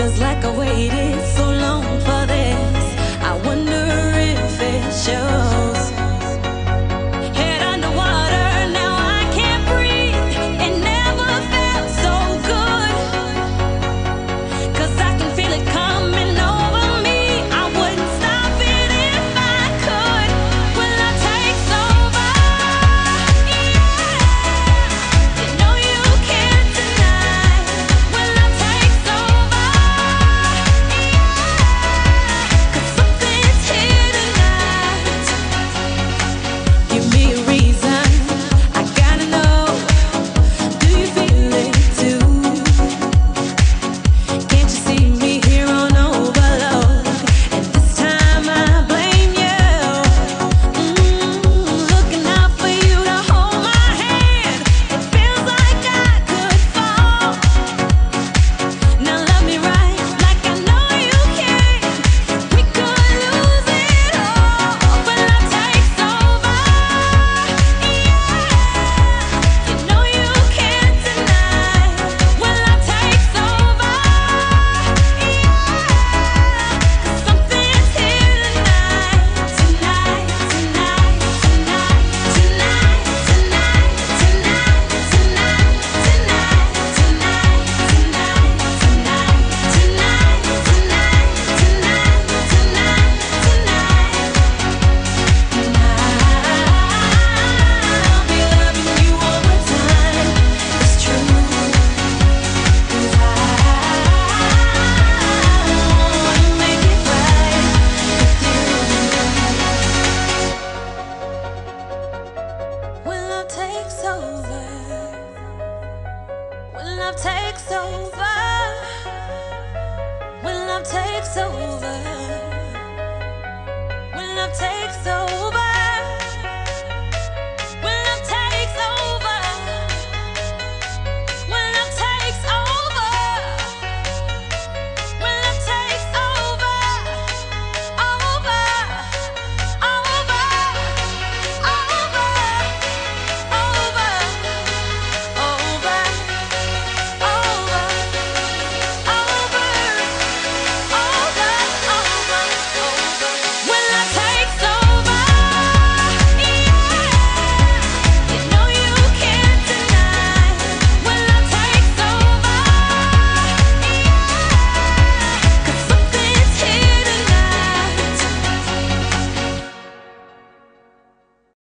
Feels like I waited so long for this. I wonder if it shows. Head underwater, now I can't breathe. It never felt so good. 'Cause I can feel it coming over me. I wouldn't stop it if I could. When love takes over, yeah. You know you can't deny. When love takes over, yeah. 'Cause something's here tonight. Give me a reason, I gotta know. Do you feel it too? Can't you see me here on overload? And this time I blame you. Looking out for you to hold my hand. It feels like I could fall. Now love me right, like I know you can. We could lose it all when love takes over. Yeah, you know you can't deny. When love takes over, yeah. 'Cause something's here tonight, tonight, tonight, tonight, tonight, tonight, tonight, tonight, tonight, tonight, tonight, tonight, tonight, I'll be loving you all the time. It's true, 'cause I wanna make it right with you. When love takes over, when love takes over, when love takes over.